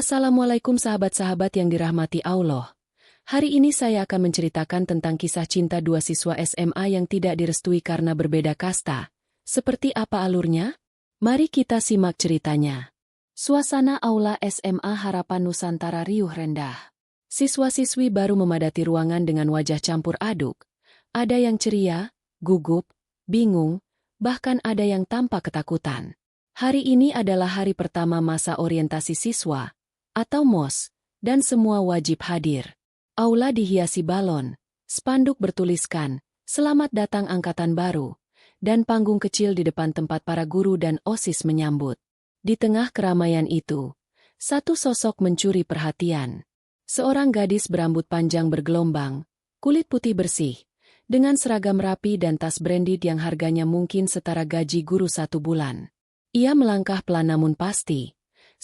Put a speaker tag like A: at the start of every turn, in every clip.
A: Assalamualaikum sahabat-sahabat yang dirahmati Allah. Hari ini saya akan menceritakan tentang kisah cinta dua siswa SMA yang tidak direstui karena berbeda kasta. Seperti apa alurnya? Mari kita simak ceritanya. Suasana aula SMA Harapan Nusantara riuh rendah. Siswa-siswi baru memadati ruangan dengan wajah campur aduk. Ada yang ceria, gugup, bingung, bahkan ada yang tampak ketakutan. Hari ini adalah hari pertama masa orientasi siswa, atau MOS, dan semua wajib hadir. Aula dihiasi balon, spanduk bertuliskan, "Selamat datang angkatan baru," dan panggung kecil di depan tempat para guru dan OSIS menyambut. Di tengah keramaian itu, satu sosok mencuri perhatian. Seorang gadis berambut panjang bergelombang, kulit putih bersih, dengan seragam rapi dan tas branded yang harganya mungkin setara gaji guru 1 bulan. Ia melangkah pelan namun pasti,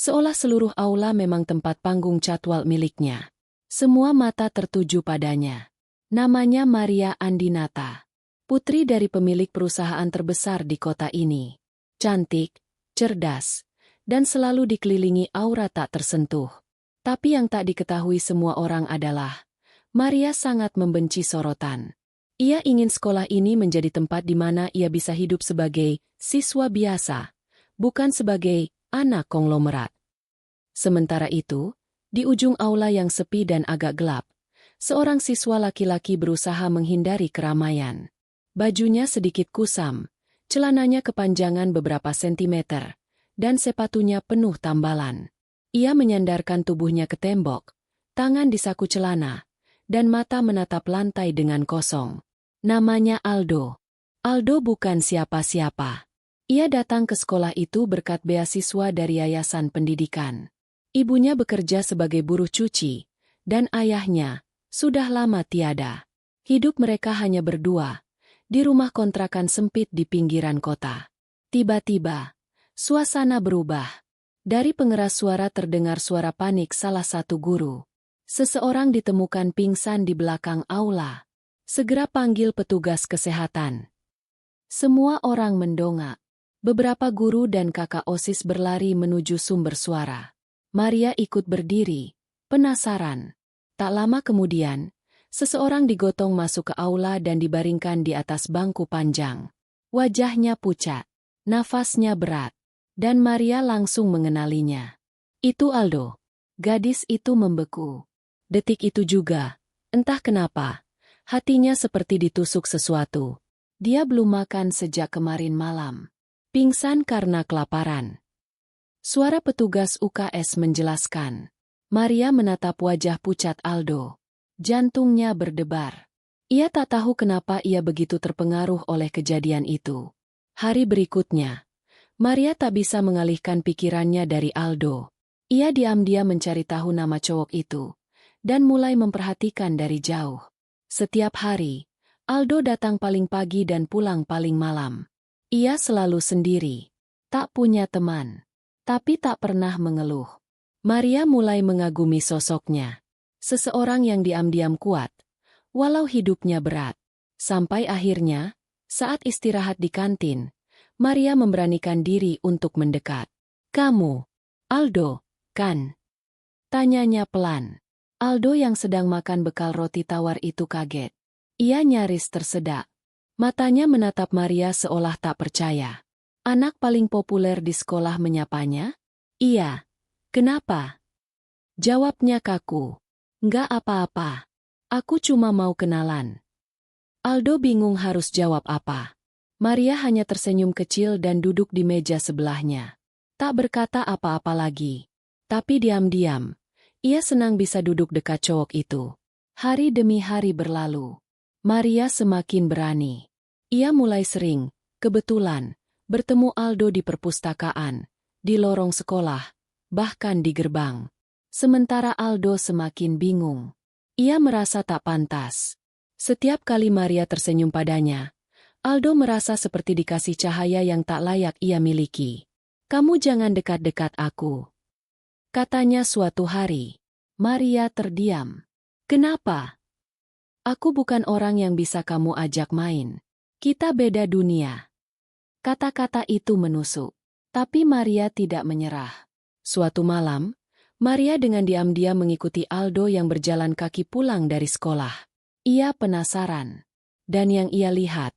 A: seolah seluruh aula memang tempat panggung catwalk miliknya. Semua mata tertuju padanya. Namanya Maria Andinata, putri dari pemilik perusahaan terbesar di kota ini. Cantik, cerdas, dan selalu dikelilingi aura tak tersentuh. Tapi yang tak diketahui semua orang adalah, Maria sangat membenci sorotan. Ia ingin sekolah ini menjadi tempat di mana ia bisa hidup sebagai siswa biasa, bukan sebagai anak konglomerat. Sementara itu, di ujung aula yang sepi dan agak gelap, seorang siswa laki-laki berusaha menghindari keramaian. Bajunya sedikit kusam, celananya kepanjangan beberapa sentimeter, dan sepatunya penuh tambalan. Ia menyandarkan tubuhnya ke tembok, tangan di saku celana, dan mata menatap lantai dengan kosong. Namanya Aldo. Aldo bukan siapa-siapa. Ia datang ke sekolah itu berkat beasiswa dari yayasan pendidikan. Ibunya bekerja sebagai buruh cuci, dan ayahnya sudah lama tiada. Hidup mereka hanya berdua, di rumah kontrakan sempit di pinggiran kota. Tiba-tiba, suasana berubah. Dari pengeras suara terdengar suara panik salah satu guru. Seseorang ditemukan pingsan di belakang aula. Segera panggil petugas kesehatan. Semua orang mendongak. Beberapa guru dan kakak OSIS berlari menuju sumber suara. Maria ikut berdiri, penasaran. Tak lama kemudian, seseorang digotong masuk ke aula dan dibaringkan di atas bangku panjang. Wajahnya pucat, nafasnya berat, dan Maria langsung mengenalinya. Itu Aldo. Gadis itu membeku. Detik itu juga, entah kenapa, hatinya seperti ditusuk sesuatu. Dia belum makan sejak kemarin malam. Pingsan karena kelaparan. Suara petugas UKS menjelaskan. Maria menatap wajah pucat Aldo. Jantungnya berdebar. Ia tak tahu kenapa ia begitu terpengaruh oleh kejadian itu. Hari berikutnya, Maria tak bisa mengalihkan pikirannya dari Aldo. Ia diam-diam mencari tahu nama cowok itu, dan mulai memperhatikan dari jauh. Setiap hari, Aldo datang paling pagi dan pulang paling malam. Ia selalu sendiri, tak punya teman, tapi tak pernah mengeluh. Maria mulai mengagumi sosoknya. Seseorang yang diam-diam kuat, walau hidupnya berat. Sampai akhirnya, saat istirahat di kantin, Maria memberanikan diri untuk mendekat. "Kamu, Aldo, kan?" tanyanya pelan. Aldo yang sedang makan bekal roti tawar itu kaget. Ia nyaris tersedak. Matanya menatap Maria seolah tak percaya. Anak paling populer di sekolah menyapanya? "Iya." "Kenapa?" jawabnya kaku. "Nggak apa-apa. Aku cuma mau kenalan." Aldo bingung harus jawab apa. Maria hanya tersenyum kecil dan duduk di meja sebelahnya. Tak berkata apa-apa lagi. Tapi diam-diam, ia senang bisa duduk dekat cowok itu. Hari demi hari berlalu. Maria semakin berani. Ia mulai sering, kebetulan, bertemu Aldo di perpustakaan, di lorong sekolah, bahkan di gerbang. Sementara Aldo semakin bingung. Ia merasa tak pantas. Setiap kali Maria tersenyum padanya, Aldo merasa seperti dikasih cahaya yang tak layak ia miliki. "Kamu jangan dekat-dekat aku," katanya suatu hari. Maria terdiam. "Kenapa?" "Aku bukan orang yang bisa kamu ajak main. Kita beda dunia." Kata-kata itu menusuk. Tapi Maria tidak menyerah. Suatu malam, Maria dengan diam-diam mengikuti Aldo yang berjalan kaki pulang dari sekolah. Ia penasaran. Dan yang ia lihat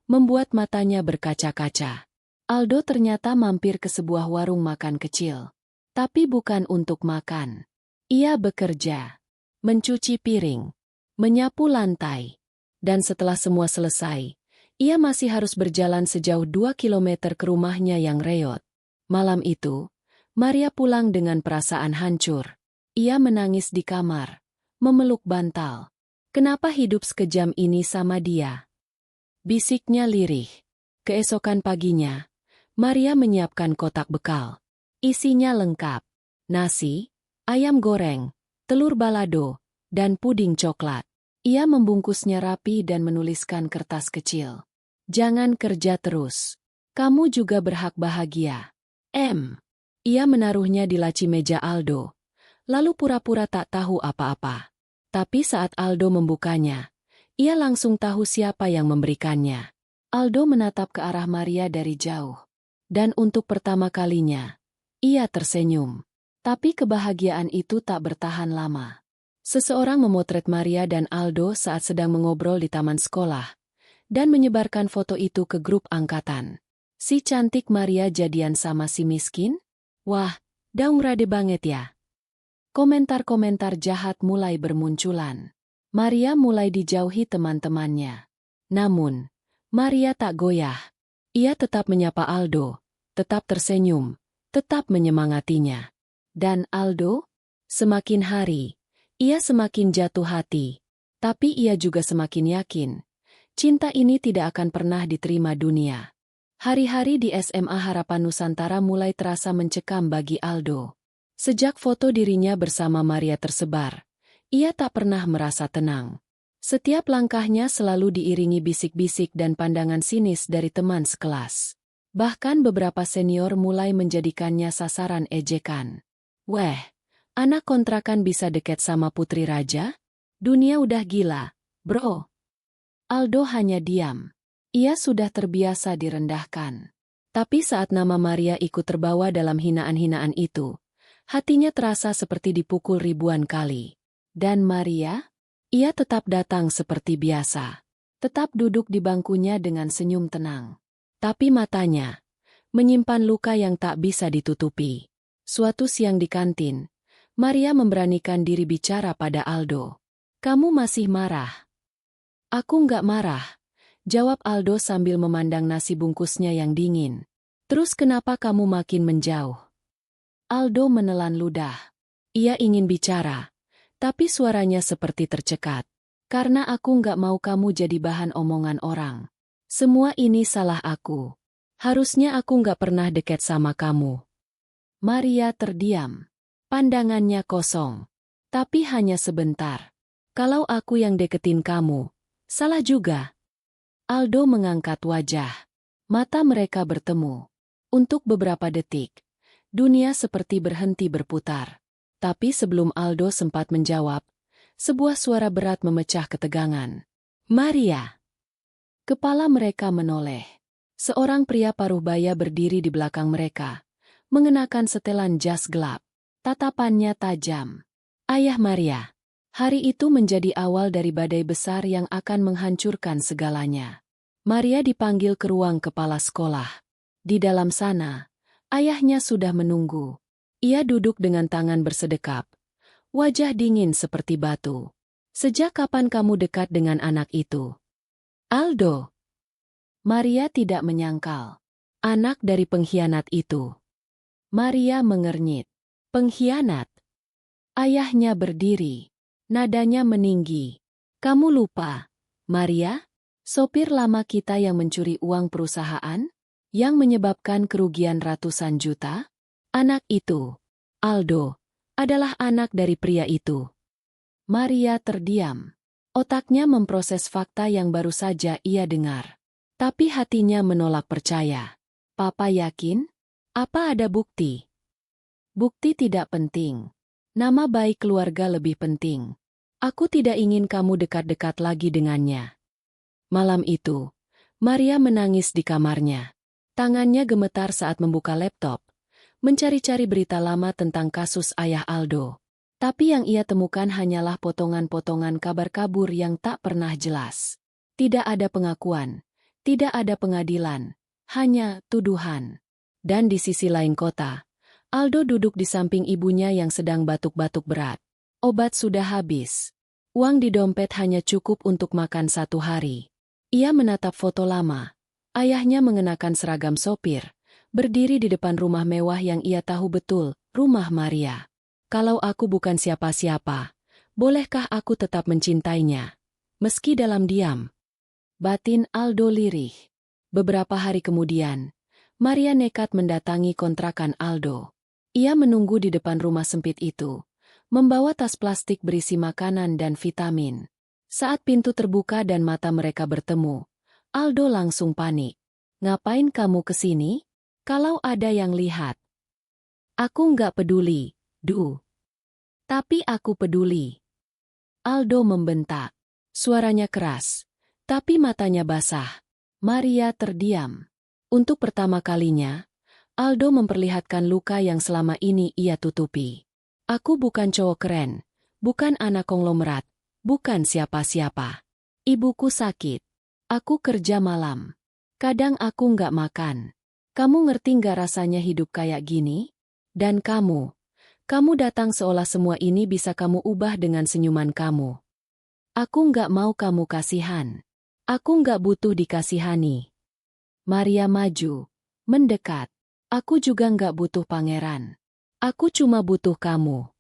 A: membuat matanya berkaca-kaca. Aldo ternyata mampir ke sebuah warung makan kecil. Tapi bukan untuk makan. Ia bekerja, mencuci piring, menyapu lantai. Dan setelah semua selesai, ia masih harus berjalan sejauh 2 kilometer ke rumahnya yang reot. Malam itu, Maria pulang dengan perasaan hancur. Ia menangis di kamar, memeluk bantal. Kenapa hidup sekejam ini sama dia? Bisiknya lirih. Keesokan paginya, Maria menyiapkan kotak bekal. Isinya lengkap. Nasi, ayam goreng, telur balado, dan puding coklat. Ia membungkusnya rapi dan menuliskan kertas kecil. Jangan kerja terus. Kamu juga berhak bahagia. M. Ia menaruhnya di laci meja Aldo, lalu pura-pura tak tahu apa-apa. Tapi saat Aldo membukanya, ia langsung tahu siapa yang memberikannya. Aldo menatap ke arah Maria dari jauh. Dan untuk pertama kalinya, ia tersenyum. Tapi kebahagiaan itu tak bertahan lama. Seseorang memotret Maria dan Aldo saat sedang mengobrol di taman sekolah, dan menyebarkan foto itu ke grup angkatan. Si cantik Maria jadian sama si miskin? Wah, daung rade banget ya. Komentar-komentar jahat mulai bermunculan. Maria mulai dijauhi teman-temannya. Namun, Maria tak goyah. Ia tetap menyapa Aldo, tetap tersenyum, tetap menyemangatinya. Dan Aldo? Semakin hari, ia semakin jatuh hati. Tapi ia juga semakin yakin, cinta ini tidak akan pernah diterima dunia. Hari-hari di SMA Harapan Nusantara mulai terasa mencekam bagi Aldo. Sejak foto dirinya bersama Maria tersebar, ia tak pernah merasa tenang. Setiap langkahnya selalu diiringi bisik-bisik dan pandangan sinis dari teman sekelas. Bahkan beberapa senior mulai menjadikannya sasaran ejekan. Weh, anak kontrakan bisa deket sama putri raja? Dunia udah gila, bro. Aldo hanya diam. Ia sudah terbiasa direndahkan. Tapi saat nama Maria ikut terbawa dalam hinaan-hinaan itu, hatinya terasa seperti dipukul ribuan kali. Dan Maria? Ia tetap datang seperti biasa. Tetap duduk di bangkunya dengan senyum tenang. Tapi matanya menyimpan luka yang tak bisa ditutupi. Suatu siang di kantin, Maria memberanikan diri bicara pada Aldo. Kamu masih marah? Aku nggak marah, jawab Aldo sambil memandang nasi bungkusnya yang dingin. Terus kenapa kamu makin menjauh? Aldo menelan ludah. Ia ingin bicara, tapi suaranya seperti tercekat. Karena aku nggak mau kamu jadi bahan omongan orang. Semua ini salah aku. Harusnya aku nggak pernah deket sama kamu. Maria terdiam. Pandangannya kosong. Tapi hanya sebentar. Kalau aku yang deketin kamu, salah juga. Aldo mengangkat wajah. Mata mereka bertemu. Untuk beberapa detik, dunia seperti berhenti berputar. Tapi sebelum Aldo sempat menjawab, sebuah suara berat memecah ketegangan. Maria! Kepala mereka menoleh. Seorang pria paruh baya berdiri di belakang mereka, mengenakan setelan jas gelap. Tatapannya tajam. Ayah Maria. Hari itu menjadi awal dari badai besar yang akan menghancurkan segalanya. Maria dipanggil ke ruang kepala sekolah. Di dalam sana, ayahnya sudah menunggu. Ia duduk dengan tangan bersedekap. Wajah dingin seperti batu. Sejak kapan kamu dekat dengan anak itu? Aldo. Maria tidak menyangkal. Anak dari pengkhianat itu. Maria mengernyit. Pengkhianat. Ayahnya berdiri. Nadanya meninggi. Kamu lupa, Maria? Sopir lama kita yang mencuri uang perusahaan? Yang menyebabkan kerugian ratusan juta? Anak itu, Aldo, adalah anak dari pria itu. Maria terdiam. Otaknya memproses fakta yang baru saja ia dengar. Tapi hatinya menolak percaya. Papa yakin? Apa ada bukti? Bukti tidak penting. Nama baik keluarga lebih penting. Aku tidak ingin kamu dekat-dekat lagi dengannya. Malam itu, Maria menangis di kamarnya. Tangannya gemetar saat membuka laptop, mencari-cari berita lama tentang kasus ayah Aldo. Tapi yang ia temukan hanyalah potongan-potongan kabar kabur yang tak pernah jelas. Tidak ada pengakuan, tidak ada pengadilan, hanya tuduhan. Dan di sisi lain kota, Aldo duduk di samping ibunya yang sedang batuk-batuk berat. Obat sudah habis. Uang di dompet hanya cukup untuk makan 1 hari. Ia menatap foto lama. Ayahnya mengenakan seragam sopir, berdiri di depan rumah mewah yang ia tahu betul, rumah Maria. Kalau aku bukan siapa-siapa, bolehkah aku tetap mencintainya? Meski dalam diam. Batin Aldo lirih. Beberapa hari kemudian, Maria nekat mendatangi kontrakan Aldo. Ia menunggu di depan rumah sempit itu, membawa tas plastik berisi makanan dan vitamin. Saat pintu terbuka dan mata mereka bertemu, Aldo langsung panik. Ngapain kamu kesini? Kalau ada yang lihat. Aku nggak peduli. Tapi aku peduli. Aldo membentak. Suaranya keras, tapi matanya basah. Maria terdiam. Untuk pertama kalinya, Aldo memperlihatkan luka yang selama ini ia tutupi. Aku bukan cowok keren, bukan anak konglomerat, bukan siapa-siapa. Ibuku sakit. Aku kerja malam. Kadang aku nggak makan. Kamu ngerti nggak rasanya hidup kayak gini? Dan kamu datang seolah semua ini bisa kamu ubah dengan senyuman kamu. Aku nggak mau kamu kasihan. Aku nggak butuh dikasihani. Maria maju, mendekat. Aku juga nggak butuh pangeran. Aku cuma butuh kamu.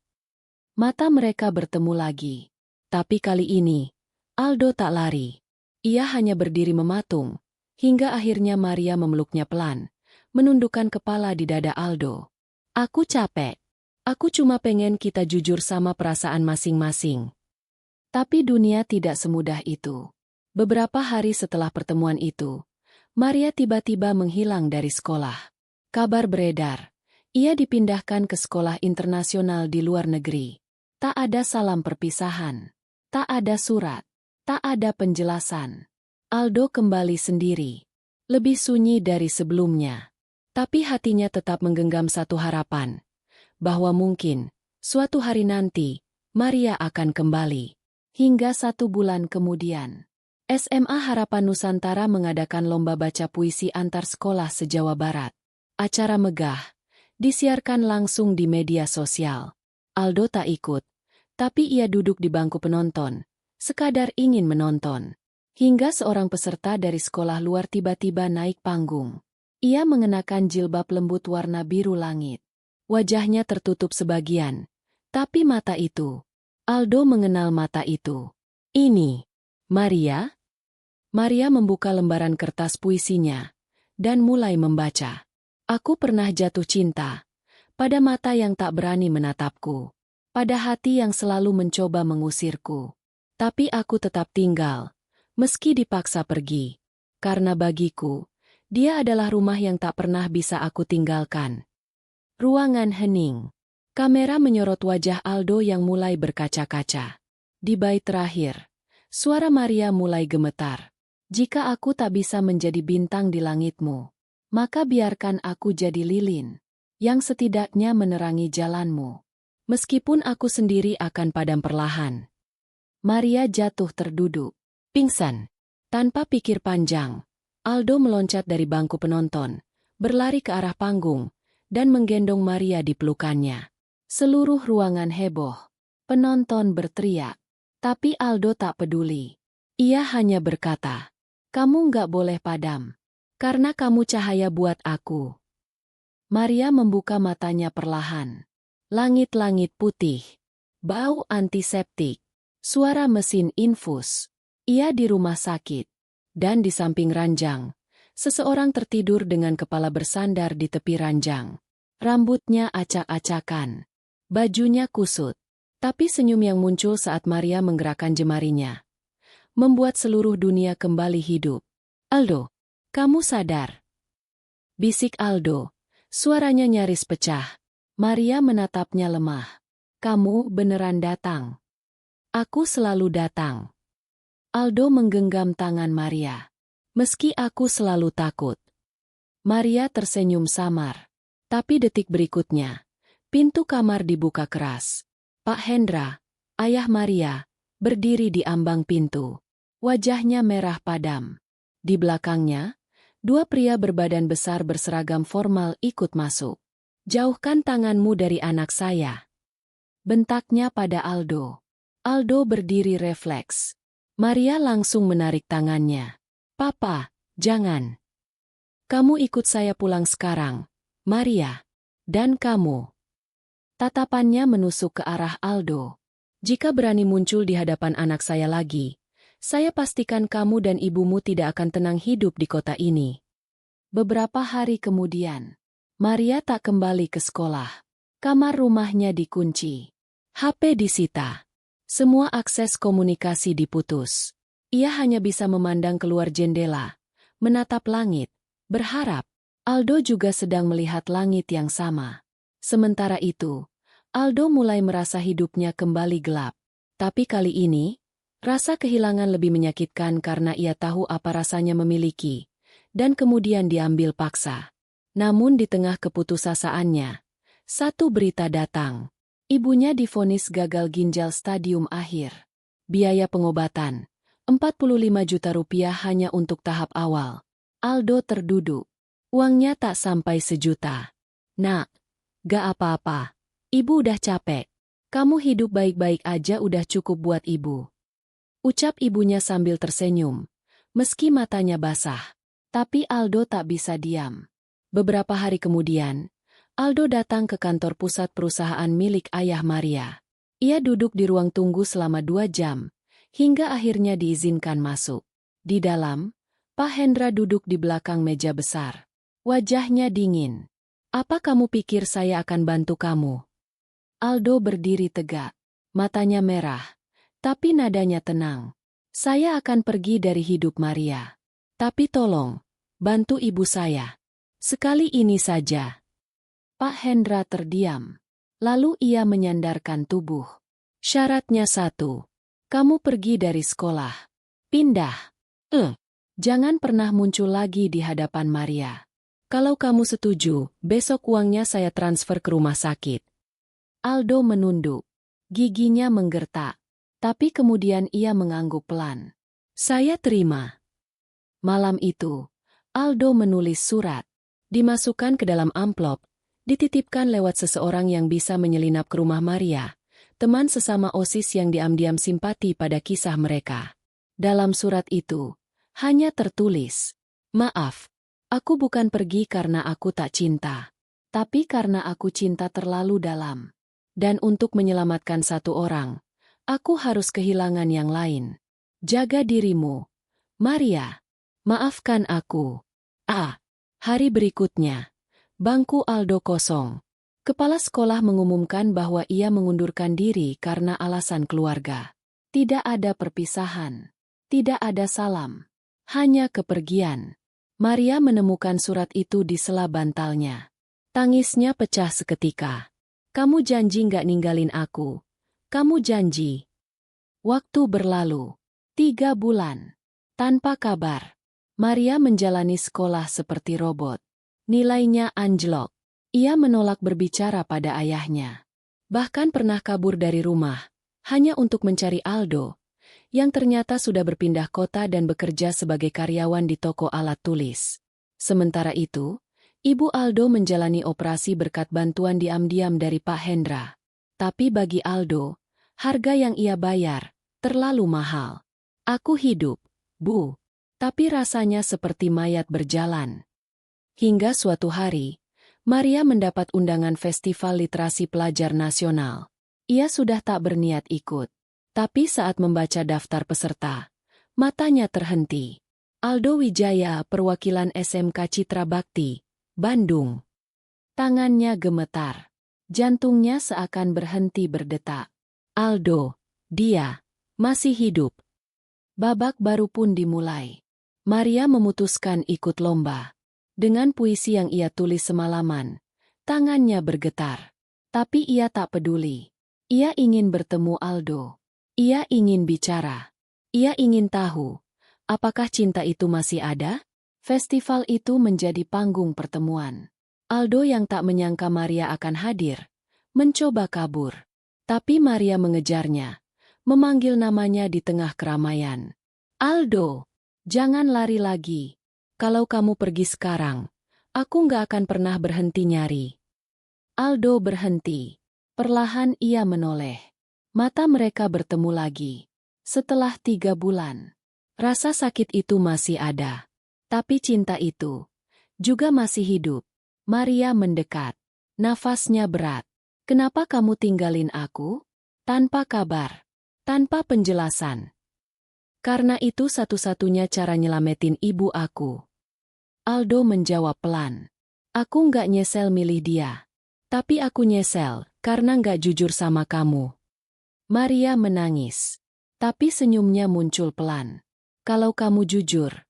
A: Mata mereka bertemu lagi. Tapi kali ini, Aldo tak lari. Ia hanya berdiri mematung, hingga akhirnya Maria memeluknya pelan, menundukkan kepala di dada Aldo. Aku capek. Aku cuma pengen kita jujur sama perasaan masing-masing. Tapi dunia tidak semudah itu. Beberapa hari setelah pertemuan itu, Maria tiba-tiba menghilang dari sekolah. Kabar beredar, ia dipindahkan ke sekolah internasional di luar negeri. Tak ada salam perpisahan, tak ada surat, tak ada penjelasan. Aldo kembali sendiri, lebih sunyi dari sebelumnya. Tapi hatinya tetap menggenggam satu harapan, bahwa mungkin, suatu hari nanti, Maria akan kembali. Hingga 1 bulan kemudian, SMA Harapan Nusantara mengadakan lomba baca puisi antar sekolah se-Jawa Barat. Acara megah, disiarkan langsung di media sosial. Aldo tak ikut, tapi ia duduk di bangku penonton, sekadar ingin menonton. Hingga seorang peserta dari sekolah luar tiba-tiba naik panggung. Ia mengenakan jilbab lembut warna biru langit. Wajahnya tertutup sebagian, tapi mata itu. Aldo mengenal mata itu. Ini, Maria? Maria membuka lembaran kertas puisinya, dan mulai membaca. Aku pernah jatuh cinta, pada mata yang tak berani menatapku, pada hati yang selalu mencoba mengusirku. Tapi aku tetap tinggal, meski dipaksa pergi. Karena bagiku, dia adalah rumah yang tak pernah bisa aku tinggalkan. Ruangan hening. Kamera menyorot wajah Aldo yang mulai berkaca-kaca. Di bait terakhir, suara Maria mulai gemetar. Jika aku tak bisa menjadi bintang di langitmu, maka biarkan aku jadi lilin, yang setidaknya menerangi jalanmu. Meskipun aku sendiri akan padam perlahan. Maria jatuh terduduk, pingsan. Tanpa pikir panjang, Aldo meloncat dari bangku penonton, berlari ke arah panggung, dan menggendong Maria di pelukannya. Seluruh ruangan heboh. Penonton berteriak. Tapi Aldo tak peduli. Ia hanya berkata, kamu nggak boleh padam. Karena kamu cahaya buat aku. Maria membuka matanya perlahan. Langit-langit putih. Bau antiseptik. Suara mesin infus. Ia di rumah sakit. Dan di samping ranjang, seseorang tertidur dengan kepala bersandar di tepi ranjang. Rambutnya acak-acakan. Bajunya kusut. Tapi senyum yang muncul saat Maria menggerakkan jemarinya membuat seluruh dunia kembali hidup. Aldo, kamu sadar? Bisik Aldo. Suaranya nyaris pecah. Maria menatapnya lemah. Kamu beneran datang. Aku selalu datang. Aldo menggenggam tangan Maria. Meski aku selalu takut. Maria tersenyum samar. Tapi detik berikutnya, pintu kamar dibuka keras. Pak Hendra, ayah Maria, berdiri di ambang pintu. Wajahnya merah padam. Di belakangnya, dua pria berbadan besar berseragam formal ikut masuk. Jauhkan tanganmu dari anak saya. Bentaknya pada Aldo. Aldo berdiri refleks. Maria langsung menarik tangannya. Papa, jangan. Kamu ikut saya pulang sekarang, Maria. Dan kamu. Tatapannya menusuk ke arah Aldo. Jika berani muncul di hadapan anak saya lagi, saya pastikan kamu dan ibumu tidak akan tenang hidup di kota ini. Beberapa hari kemudian, Maria tak kembali ke sekolah. Kamar rumahnya dikunci. HP disita. Semua akses komunikasi diputus. Ia hanya bisa memandang keluar jendela, menatap langit, berharap. Aldo juga sedang melihat langit yang sama. Sementara itu, Aldo mulai merasa hidupnya kembali gelap. Tapi kali ini, rasa kehilangan lebih menyakitkan karena ia tahu apa rasanya memiliki, dan kemudian diambil paksa. Namun di tengah keputusasaannya, satu berita datang. Ibunya divonis gagal ginjal stadium akhir. Biaya pengobatan, 45 juta rupiah hanya untuk tahap awal. Aldo terduduk. Uangnya tak sampai sejuta. Nak, gak apa-apa. Ibu udah capek. Kamu hidup baik-baik aja udah cukup buat ibu. Ucap ibunya sambil tersenyum, meski matanya basah. Tapi Aldo tak bisa diam. Beberapa hari kemudian, Aldo datang ke kantor pusat perusahaan milik ayah Maria. Ia duduk di ruang tunggu selama 2 jam, hingga akhirnya diizinkan masuk. Di dalam, Pak Hendra duduk di belakang meja besar. Wajahnya dingin. Apa kamu pikir saya akan bantu kamu? Aldo berdiri tegak, matanya merah, tapi nadanya tenang. Saya akan pergi dari hidup Maria. Tapi tolong, bantu ibu saya. Sekali ini saja. Pak Hendra terdiam. Lalu ia menyandarkan tubuh. Syaratnya 1. Kamu pergi dari sekolah. Pindah. Jangan pernah muncul lagi di hadapan Maria. Kalau kamu setuju, besok uangnya saya transfer ke rumah sakit. Aldo menunduk. Giginya menggertak. Tapi kemudian ia mengangguk pelan. Saya terima. Malam itu, Aldo menulis surat. Dimasukkan ke dalam amplop, dititipkan lewat seseorang yang bisa menyelinap ke rumah Maria, teman sesama OSIS yang diam-diam simpati pada kisah mereka. Dalam surat itu, hanya tertulis, "Maaf, aku bukan pergi karena aku tak cinta, tapi karena aku cinta terlalu dalam. Dan untuk menyelamatkan satu orang, aku harus kehilangan yang lain. Jaga dirimu, Maria. Maafkan aku." Hari berikutnya, bangku Aldo kosong. Kepala sekolah mengumumkan bahwa ia mengundurkan diri karena alasan keluarga. Tidak ada perpisahan. Tidak ada salam. Hanya kepergian. Maria menemukan surat itu di sela bantalnya. Tangisnya pecah seketika. Kamu janji nggak ninggalin aku. Kamu janji. Waktu berlalu. 3 bulan. Tanpa kabar. Maria menjalani sekolah seperti robot. Nilainya anjlok. Ia menolak berbicara pada ayahnya. Bahkan pernah kabur dari rumah, hanya untuk mencari Aldo, yang ternyata sudah berpindah kota dan bekerja sebagai karyawan di toko alat tulis. Sementara itu, ibu Aldo menjalani operasi berkat bantuan diam-diam dari Pak Hendra. Tapi bagi Aldo, harga yang ia bayar terlalu mahal. Aku hidup, Bu. Tapi rasanya seperti mayat berjalan. Hingga suatu hari, Maria mendapat undangan Festival Literasi Pelajar Nasional. Ia sudah tak berniat ikut. Tapi saat membaca daftar peserta, matanya terhenti. Aldo Wijaya, perwakilan SMK Citra Bakti, Bandung. Tangannya gemetar. Jantungnya seakan berhenti berdetak. Aldo, dia, masih hidup. Babak baru pun dimulai. Maria memutuskan ikut lomba. Dengan puisi yang ia tulis semalaman, tangannya bergetar. Tapi ia tak peduli. Ia ingin bertemu Aldo. Ia ingin bicara. Ia ingin tahu, apakah cinta itu masih ada? Festival itu menjadi panggung pertemuan. Aldo yang tak menyangka Maria akan hadir, mencoba kabur. Tapi Maria mengejarnya, memanggil namanya di tengah keramaian. Aldo, jangan lari lagi. Kalau kamu pergi sekarang, aku nggak akan pernah berhenti nyari. Aldo berhenti. Perlahan ia menoleh. Mata mereka bertemu lagi. Setelah 3 bulan. Rasa sakit itu masih ada. Tapi cinta itu juga masih hidup. Maria mendekat. Nafasnya berat. Kenapa kamu tinggalin aku? Tanpa kabar. Tanpa penjelasan. Karena itu satu-satunya cara nyelamatin ibu aku. Aldo menjawab pelan. Aku nggak nyesel milih dia. Tapi aku nyesel karena nggak jujur sama kamu. Maria menangis. Tapi senyumnya muncul pelan. Kalau kamu jujur,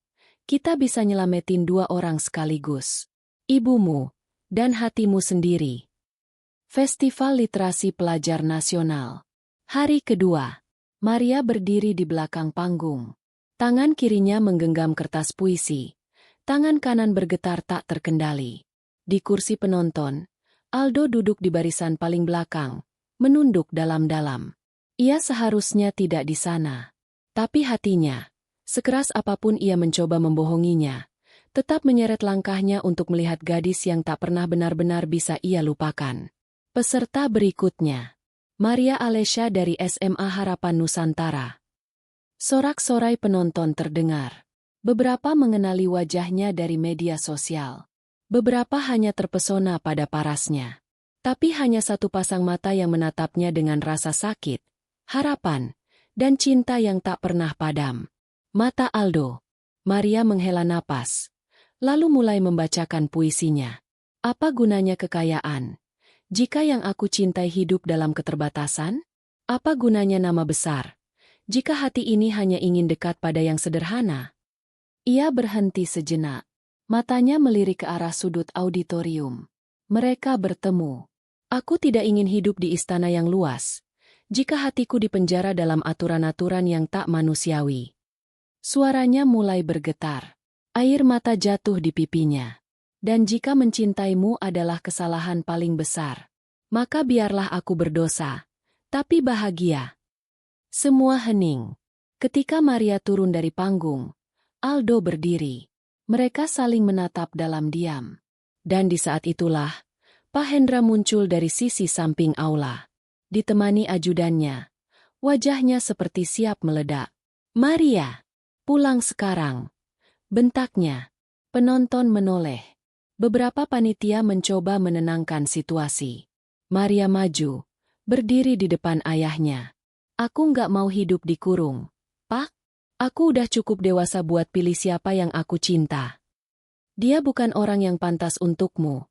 A: kita bisa nyelamatin 2 orang sekaligus. Ibumu dan hatimu sendiri. Festival Literasi Pelajar Nasional. Hari kedua. Maria berdiri di belakang panggung. Tangan kirinya menggenggam kertas puisi. Tangan kanan bergetar tak terkendali. Di kursi penonton, Aldo duduk di barisan paling belakang, menunduk dalam-dalam. Ia seharusnya tidak di sana. Tapi hatinya, sekeras apapun ia mencoba membohonginya, tetap menyeret langkahnya untuk melihat gadis yang tak pernah benar-benar bisa ia lupakan. Peserta berikutnya, Maria Alesya dari SMA Harapan Nusantara. Sorak-sorai penonton terdengar. Beberapa mengenali wajahnya dari media sosial. Beberapa hanya terpesona pada parasnya. Tapi hanya satu pasang mata yang menatapnya dengan rasa sakit, harapan, dan cinta yang tak pernah padam. Mata Aldo. Maria menghela napas. Lalu mulai membacakan puisinya. Apa gunanya kekayaan? Jika yang aku cintai hidup dalam keterbatasan? Apa gunanya nama besar? Jika hati ini hanya ingin dekat pada yang sederhana? Ia berhenti sejenak. Matanya melirik ke arah sudut auditorium. Mereka bertemu. Aku tidak ingin hidup di istana yang luas. Jika hatiku dipenjara dalam aturan-aturan yang tak manusiawi. Suaranya mulai bergetar. Air mata jatuh di pipinya. Dan jika mencintaimu adalah kesalahan paling besar, maka biarlah aku berdosa, tapi bahagia. Semua hening. Ketika Maria turun dari panggung, Aldo berdiri. Mereka saling menatap dalam diam. Dan di saat itulah, Pak Hendra muncul dari sisi samping aula. Ditemani ajudannya. Wajahnya seperti siap meledak. Maria, pulang sekarang. Bentaknya. Penonton menoleh. Beberapa panitia mencoba menenangkan situasi. Maria maju, berdiri di depan ayahnya. Aku nggak mau hidup dikurung. Pak, aku udah cukup dewasa buat pilih siapa yang aku cinta. Dia bukan orang yang pantas untukmu.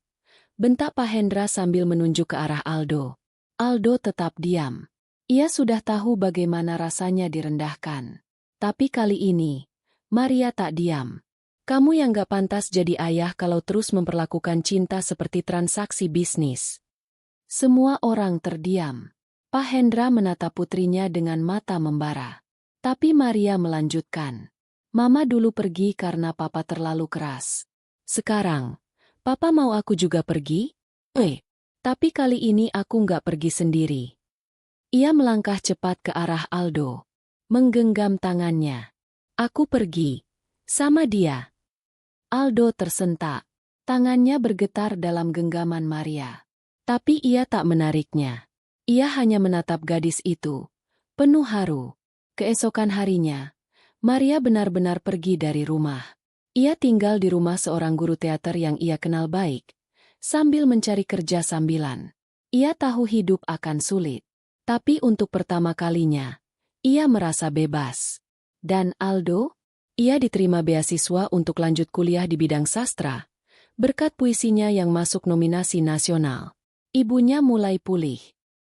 A: Bentak Pak Hendra sambil menunjuk ke arah Aldo. Aldo tetap diam. Ia sudah tahu bagaimana rasanya direndahkan. Tapi kali ini, Maria tak diam. Kamu yang gak pantas jadi ayah kalau terus memperlakukan cinta seperti transaksi bisnis. Semua orang terdiam. Pak Hendra menatap putrinya dengan mata membara. Tapi Maria melanjutkan. Mama dulu pergi karena papa terlalu keras. Sekarang, papa mau aku juga pergi? Tapi kali ini aku nggak pergi sendiri. Ia melangkah cepat ke arah Aldo. Menggenggam tangannya. Aku pergi. Sama dia. Aldo tersentak. Tangannya bergetar dalam genggaman Maria. Tapi ia tak menariknya. Ia hanya menatap gadis itu. Penuh haru. Keesokan harinya, Maria benar-benar pergi dari rumah. Ia tinggal di rumah seorang guru teater yang ia kenal baik. Sambil mencari kerja sambilan. Ia tahu hidup akan sulit. Tapi untuk pertama kalinya, ia merasa bebas. Dan Aldo? Ia diterima beasiswa untuk lanjut kuliah di bidang sastra. Berkat puisinya yang masuk nominasi nasional. Ibunya mulai pulih.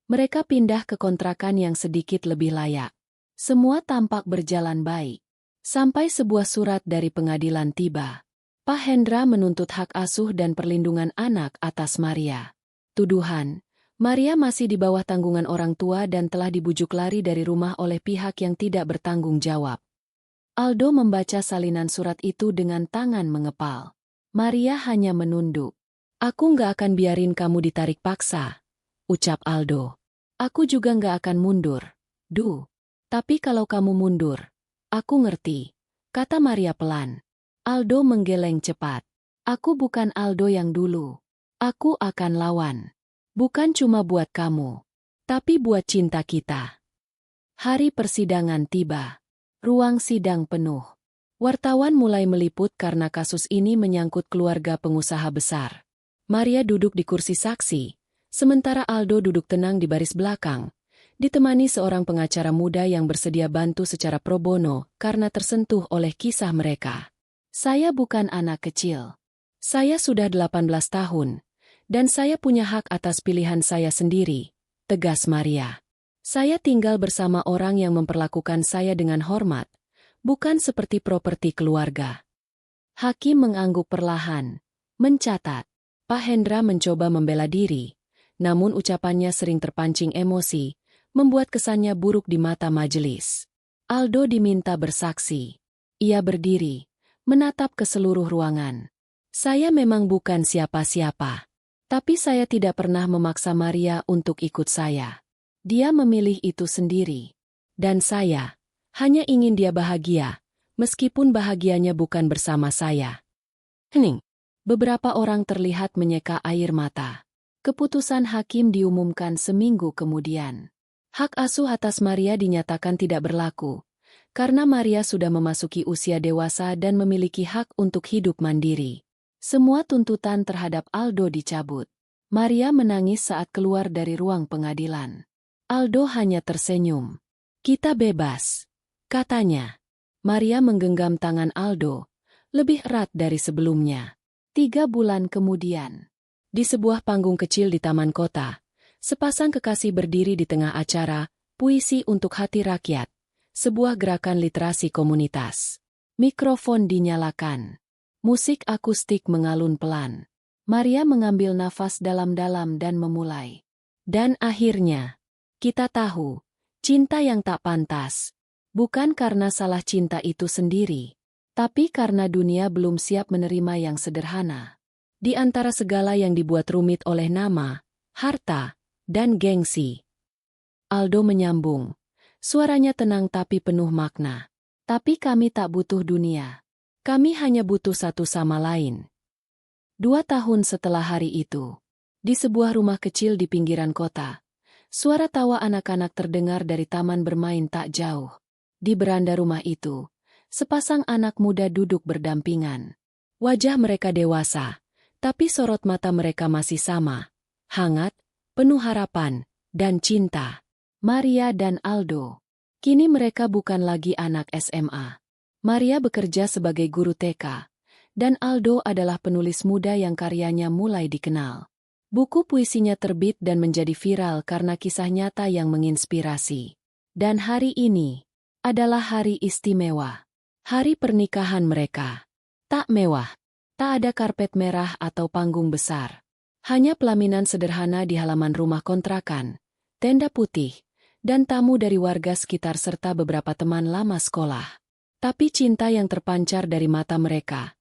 A: Mereka pindah ke kontrakan yang sedikit lebih layak. Semua tampak berjalan baik. Sampai sebuah surat dari pengadilan tiba. Pak Hendra menuntut hak asuh dan perlindungan anak atas Maria. Tuduhan, Maria masih di bawah tanggungan orang tua dan telah dibujuk lari dari rumah oleh pihak yang tidak bertanggung jawab. Aldo membaca salinan surat itu dengan tangan mengepal. Maria hanya menunduk. Aku nggak akan biarin kamu ditarik paksa, ucap Aldo. Aku juga nggak akan mundur. Duh. Tapi kalau kamu mundur, aku ngerti, kata Maria pelan. Aldo menggeleng cepat. Aku bukan Aldo yang dulu. Aku akan lawan. Bukan cuma buat kamu, tapi buat cinta kita. Hari persidangan tiba. Ruang sidang penuh. Wartawan mulai meliput karena kasus ini menyangkut keluarga pengusaha besar. Maria duduk di kursi saksi, sementara Aldo duduk tenang di baris belakang, ditemani seorang pengacara muda yang bersedia bantu secara pro bono karena tersentuh oleh kisah mereka. Saya bukan anak kecil. Saya sudah 18 tahun, dan saya punya hak atas pilihan saya sendiri, tegas Maria. Saya tinggal bersama orang yang memperlakukan saya dengan hormat, bukan seperti properti keluarga. Hakim mengangguk perlahan, mencatat. Pak Hendra mencoba membela diri, namun ucapannya sering terpancing emosi, membuat kesannya buruk di mata majelis. Aldo diminta bersaksi. Ia berdiri, menatap ke seluruh ruangan. Saya memang bukan siapa-siapa, tapi saya tidak pernah memaksa Maria untuk ikut saya. Dia memilih itu sendiri. Dan saya hanya ingin dia bahagia, meskipun bahagianya bukan bersama saya. Hening. Beberapa orang terlihat menyeka air mata. Keputusan hakim diumumkan seminggu kemudian. Hak asuh atas Maria dinyatakan tidak berlaku, karena Maria sudah memasuki usia dewasa dan memiliki hak untuk hidup mandiri. Semua tuntutan terhadap Aldo dicabut. Maria menangis saat keluar dari ruang pengadilan. Aldo hanya tersenyum. Kita bebas, katanya. Maria menggenggam tangan Aldo, lebih erat dari sebelumnya. 3 bulan kemudian, di sebuah panggung kecil di taman kota, sepasang kekasih berdiri di tengah acara Puisi untuk Hati Rakyat, sebuah gerakan literasi komunitas. Mikrofon dinyalakan. Musik akustik mengalun pelan. Maria mengambil nafas dalam-dalam dan memulai. Dan akhirnya, kita tahu, cinta yang tak pantas, bukan karena salah cinta itu sendiri, tapi karena dunia belum siap menerima yang sederhana. Di antara segala yang dibuat rumit oleh nama, harta, dan gengsi. Aldo menyambung. Suaranya tenang tapi penuh makna. Tapi kami tak butuh dunia. Kami hanya butuh satu sama lain. 2 tahun setelah hari itu, di sebuah rumah kecil di pinggiran kota, suara tawa anak-anak terdengar dari taman bermain tak jauh. Di beranda rumah itu, sepasang anak muda duduk berdampingan. Wajah mereka dewasa, tapi sorot mata mereka masih sama, hangat, penuh harapan, dan cinta. Maria dan Aldo. Kini mereka bukan lagi anak SMA. Maria bekerja sebagai guru TK, dan Aldo adalah penulis muda yang karyanya mulai dikenal. Buku puisinya terbit dan menjadi viral karena kisah nyata yang menginspirasi. Dan hari ini adalah hari istimewa. Hari pernikahan mereka. Tak mewah. Tak ada karpet merah atau panggung besar. Hanya pelaminan sederhana di halaman rumah kontrakan, tenda putih, dan tamu dari warga sekitar serta beberapa teman lama sekolah. Tapi cinta yang terpancar dari mata mereka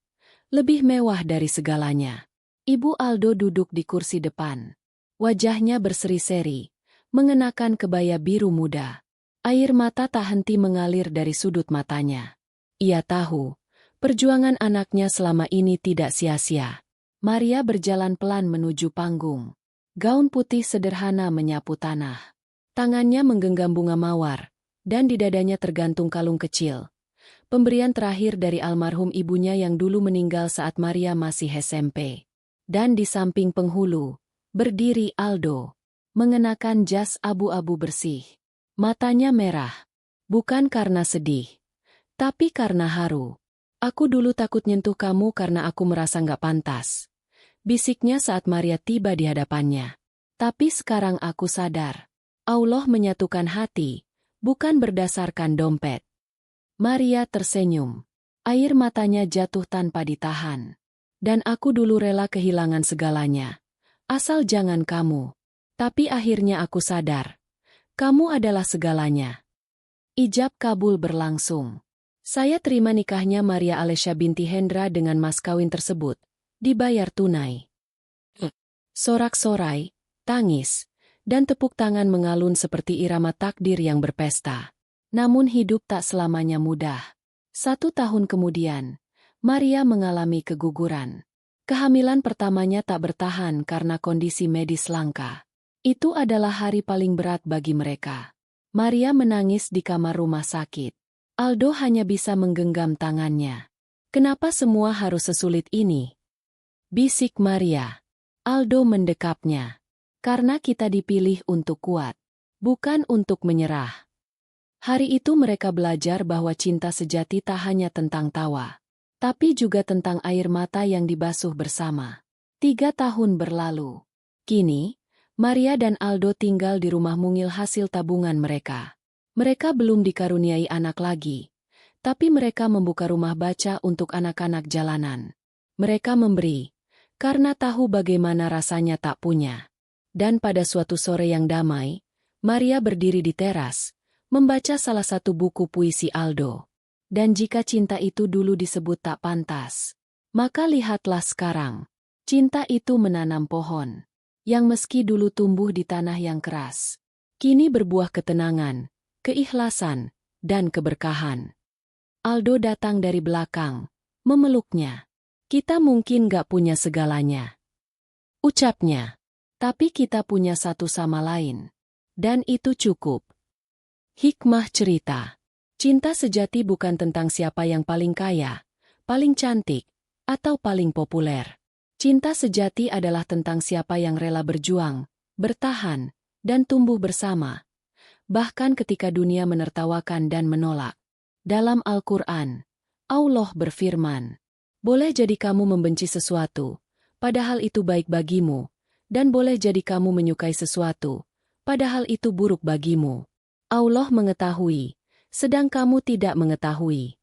A: lebih mewah dari segalanya. Ibu Aldo duduk di kursi depan. Wajahnya berseri-seri, mengenakan kebaya biru muda. Air mata tak henti mengalir dari sudut matanya. Ia tahu, perjuangan anaknya selama ini tidak sia-sia. Maria berjalan pelan menuju panggung. Gaun putih sederhana menyapu tanah. Tangannya menggenggam bunga mawar, dan di dadanya tergantung kalung kecil. Pemberian terakhir dari almarhum ibunya yang dulu meninggal saat Maria masih SMP. Dan di samping penghulu, berdiri Aldo, mengenakan jas abu-abu bersih. Matanya merah, bukan karena sedih, tapi karena haru. Aku dulu takut nyentuh kamu karena aku merasa nggak pantas, bisiknya saat Maria tiba di hadapannya. Tapi sekarang aku sadar, Allah menyatukan hati, bukan berdasarkan dompet. Maria tersenyum. Air matanya jatuh tanpa ditahan. Dan aku dulu rela kehilangan segalanya. Asal jangan kamu. Tapi akhirnya aku sadar. Kamu adalah segalanya. Ijab kabul berlangsung. Saya terima nikahnya Maria Alesya binti Hendra dengan mas kawin tersebut. Dibayar tunai. Sorak-sorai, tangis, dan tepuk tangan mengalun seperti irama takdir yang berpesta. Namun hidup tak selamanya mudah. 1 tahun kemudian, Maria mengalami keguguran. Kehamilan pertamanya tak bertahan karena kondisi medis langka. Itu adalah hari paling berat bagi mereka. Maria menangis di kamar rumah sakit. Aldo hanya bisa menggenggam tangannya. "Kenapa semua harus sesulit ini?" bisik Maria. Aldo mendekapnya. "Karena kita dipilih untuk kuat, bukan untuk menyerah." Hari itu mereka belajar bahwa cinta sejati tak hanya tentang tawa, tapi juga tentang air mata yang dibasuh bersama. 3 tahun berlalu. Kini, Maria dan Aldo tinggal di rumah mungil hasil tabungan mereka. Mereka belum dikaruniai anak lagi, tapi mereka membuka rumah baca untuk anak-anak jalanan. Mereka memberi, karena tahu bagaimana rasanya tak punya. Dan pada suatu sore yang damai, Maria berdiri di teras, membaca salah satu buku puisi Aldo. Dan jika cinta itu dulu disebut tak pantas, maka lihatlah sekarang. Cinta itu menanam pohon, yang meski dulu tumbuh di tanah yang keras, kini berbuah ketenangan, keikhlasan, dan keberkahan. Aldo datang dari belakang, memeluknya. "Kita mungkin gak punya segalanya," ucapnya. "Tapi kita punya satu sama lain. Dan itu cukup." Hikmah cerita. Cinta sejati bukan tentang siapa yang paling kaya, paling cantik, atau paling populer. Cinta sejati adalah tentang siapa yang rela berjuang, bertahan, dan tumbuh bersama. Bahkan ketika dunia menertawakan dan menolak. Dalam Al-Quran, Allah berfirman, "Boleh jadi kamu membenci sesuatu, padahal itu baik bagimu, dan boleh jadi kamu menyukai sesuatu, padahal itu buruk bagimu. Allah mengetahui, sedang kamu tidak mengetahui."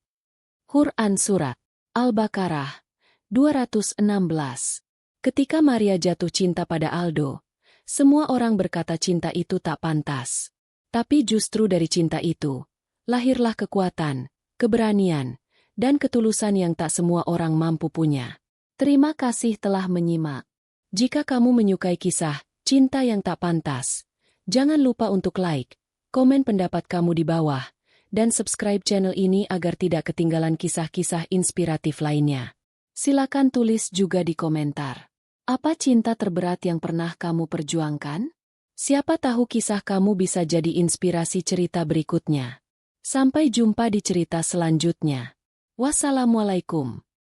A: Quran Surat Al-Baqarah 216. Ketika Maria jatuh cinta pada Aldo, semua orang berkata cinta itu tak pantas. Tapi justru dari cinta itu, lahirlah kekuatan, keberanian, dan ketulusan yang tak semua orang mampu punya. Terima kasih telah menyimak. Jika kamu menyukai kisah cinta yang tak pantas, jangan lupa untuk like, komen pendapat kamu di bawah, dan subscribe channel ini agar tidak ketinggalan kisah-kisah inspiratif lainnya. Silakan tulis juga di komentar. Apa cinta terberat yang pernah kamu perjuangkan? Siapa tahu kisah kamu bisa jadi inspirasi cerita berikutnya. Sampai jumpa di cerita selanjutnya. Wassalamualaikum.